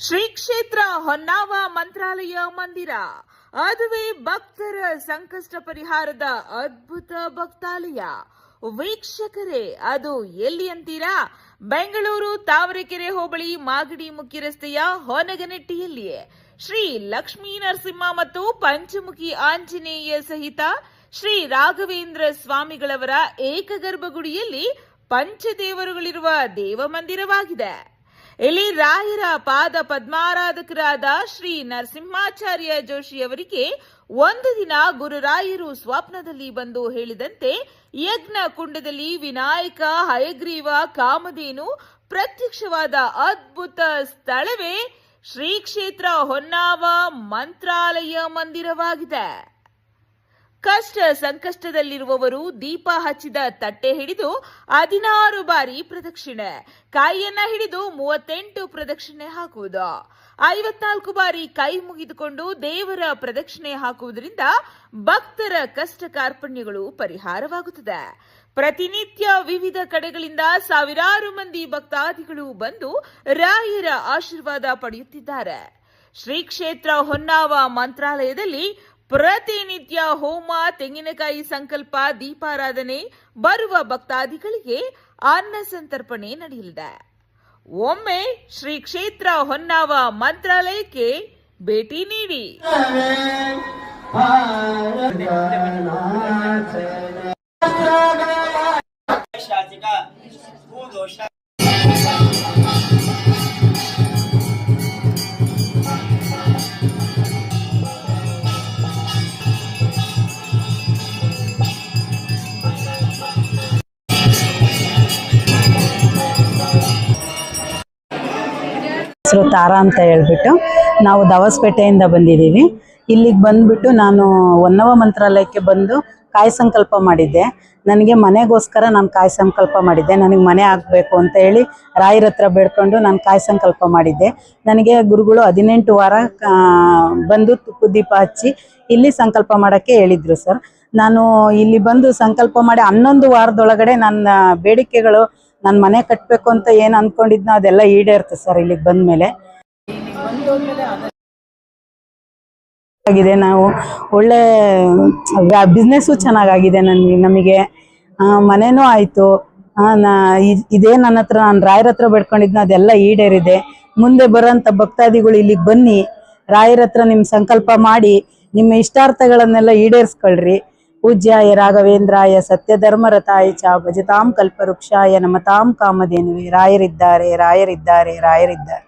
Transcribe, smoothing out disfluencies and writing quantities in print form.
ಶ್ರೀ ಕ್ಷೇತ್ರ ಹೊನ್ನಾವ ಮಂತ್ರಾಲಯ ಮಂದಿರ ಅದುವೇ ಭಕ್ತರ ಸಂಕಷ್ಟ ಪರಿಹಾರದ ಅದ್ಭುತ ಭಕ್ತಾಲಯ. ವೀಕ್ಷಕರೇ, ಅದು ಎಲ್ಲಿ ಅಂತೀರಾ? ಬೆಂಗಳೂರು ತಾವರೆಕೆರೆ ಹೋಬಳಿ ಮಾಗಡಿ ಮುಖ್ಯ ರಸ್ತೆಯ ಹೊನಗನಟ್ಟಿಯಲ್ಲಿಯೇ ಶ್ರೀ ಲಕ್ಷ್ಮೀ ನರಸಿಂಹ ಮತ್ತು ಪಂಚಮುಖಿ ಆಂಜನೇಯ ಸಹಿತ ಶ್ರೀ ರಾಘವೇಂದ್ರ ಸ್ವಾಮಿಗಳವರ ಏಕಗರ್ಭಗುಡಿಯಲ್ಲಿ ಪಂಚದೇವರುಗಳಿರುವ ದೇವಮಂದಿರವಾಗಿದೆ. ಇಲ್ಲಿ ರಾಯರ ಪಾದ ಪದ್ಮಾರಾಧಕರಾದ ಶ್ರೀ ನರಸಿಂಹಾಚಾರ್ಯ ಜೋಶಿಯವರಿಗೆ ಒಂದು ದಿನ ಗುರುರಾಯರು ಸ್ವಪ್ನದಲ್ಲಿ ಬಂದು ಹೇಳಿದಂತೆ ಯಜ್ಞ ಕುಂಡದಲ್ಲಿ ವಿನಾಯಕ, ಹಯಗ್ರೀವ, ಕಾಮಧೇನು ಪ್ರತ್ಯಕ್ಷವಾದ ಅದ್ಭುತ ಸ್ಥಳವೇ ಶ್ರೀ ಕ್ಷೇತ್ರ ಹೊನ್ನಾವ ಮಂತ್ರಾಲಯ ಮಂದಿರವಾಗಿದೆ. ಕಷ್ಟ ಸಂಕಷ್ಟದಲ್ಲಿರುವವರು ದೀಪ ಹಚ್ಚಿದ ತಟ್ಟೆ ಹಿಡಿದು 16 ಬಾರಿ ಪ್ರದಕ್ಷಿಣೆ, ಕಾಯಿಯನ್ನ ಹಿಡಿದು 38 ಪ್ರದಕ್ಷಿಣೆ ಹಾಕುವುದು, 54 ಬಾರಿ ಕೈ ಮುಗಿದುಕೊಂಡು ದೇವರ ಪ್ರದಕ್ಷಿಣೆ ಹಾಕುವುದರಿಂದ ಭಕ್ತರ ಕಷ್ಟ ಕಾರ್ಪಣ್ಯಗಳು ಪರಿಹಾರವಾಗುತ್ತದೆ. ಪ್ರತಿನಿತ್ಯ ವಿವಿಧ ಕಡೆಗಳಿಂದ ಸಾವಿರಾರು ಮಂದಿ ಭಕ್ತಾದಿಗಳು ಬಂದು ರಾಯರ ಆಶೀರ್ವಾದ ಪಡೆಯುತ್ತಿದ್ದಾರೆ. ಶ್ರೀ ಕ್ಷೇತ್ರ ಹೊನ್ನಾವ ಮಂತ್ರಾಲಯದಲ್ಲಿ ಪ್ರತಿನಿತ್ಯ ಹೋಮ, ತೆಂಗಿನಕಾಯಿ ಸಂಕಲ್ಪ, ದೀಪಾರಾಧನೆ, ಬರುವ ಭಕ್ತಾದಿಗಳಿಗೆ ಅನ್ನ ಸಂತರ್ಪಣೆ ನಡೆಯಲಿದೆ. ಒಮ್ಮೆ ಶ್ರೀ ಕ್ಷೇತ್ರ ಹೊನ್ನಾವ ಮಂತ್ರಾಲಯಕ್ಕೆ ಭೇಟಿ ನೀಡಿ. ಹೆಸರು ತಾರಾ ಅಂತ ಹೇಳ್ಬಿಟ್ಟು ನಾವು ದವಸಪೇಟೆಯಿಂದ ಬಂದಿದ್ದೀವಿ. ಇಲ್ಲಿಗೆ ಬಂದ್ಬಿಟ್ಟು ನಾನು ಹೊನ್ನವ ಮಂತ್ರಾಲಯಕ್ಕೆ ಬಂದು ಕಾಯಿ ಸಂಕಲ್ಪ ಮಾಡಿದ್ದೆ. ನನಗೆ ಮನೆಗೋಸ್ಕರ ನಾನು ಕಾಯಿ ಸಂಕಲ್ಪ ಮಾಡಿದ್ದೆ. ನನಗೆ ಮನೆ ಆಗಬೇಕು ಅಂತ ಹೇಳಿ ರಾಯರ ಹತ್ರ ಬೇಡ್ಕೊಂಡು ನಾನು ಕಾಯಿ ಸಂಕಲ್ಪ ಮಾಡಿದ್ದೆ. ನನಗೆ ಗುರುಗಳು 18 ವಾರ ಬಂದು ತುಪ್ಪ ದೀಪ ಹಚ್ಚಿ ಇಲ್ಲಿ ಸಂಕಲ್ಪ ಮಾಡೋಕ್ಕೆ ಹೇಳಿದರು ಸರ್. ನಾನು ಇಲ್ಲಿ ಬಂದು ಸಂಕಲ್ಪ ಮಾಡಿ 11 ವಾರದೊಳಗಡೆ ನನ್ನ ಬೇಡಿಕೆಗಳು, ನಾನು ಮನೆ ಕಟ್ಟಬೇಕು ಅಂತ ಏನು ಅಂದ್ಕೊಂಡಿದ್ನೋ ಅದೆಲ್ಲ ಈಡೇರುತ್ತೆ ಸರ್. ಇಲ್ಲಿಗೆ ಬಂದಮೇಲೆ ಆಗಿದೆ, ನಾವು ಒಳ್ಳೆ ಬಿಸ್ನೆಸ್ಸು ಚೆನ್ನಾಗಾಗಿದೆ. ನಮಗೆ ಮನೆನೂ ಆಯಿತು. ಇದೇ ನನ್ನ ಹತ್ರ ನಾನು ರಾಯರ ಹತ್ರ ಬೇಡ್ಕೊಂಡಿದ್ನೋ ಅದೆಲ್ಲ ಈಡೇರಿದೆ. ಮುಂದೆ ಬರೋಂಥ ಭಕ್ತಾದಿಗಳು ಇಲ್ಲಿಗೆ ಬನ್ನಿ, ರಾಯರ ಹತ್ರ ನಿಮ್ಮ ಸಂಕಲ್ಪ ಮಾಡಿ ನಿಮ್ಮ ಇಷ್ಟಾರ್ಥಗಳನ್ನೆಲ್ಲ ಈಡೇರಿಸ್ಕೊಳ್ರಿ. ಪೂಜ್ಯಾಯ ರಾಘವೇಂದ್ರಾಯ ಸತ್ಯಧರ್ಮರತಾಯ ಚ ಭಜತಾಂ ಕಲ್ಪವೃಕ್ಷಾಯ ನಮತಾಂ ಕಾಮಧೇನುವೆ. ರಾಯರಿದ್ದಾರೆ, ರಾಯರಿದ್ದಾರೆ, ರಾಯರಿದ್ದಾರೆ.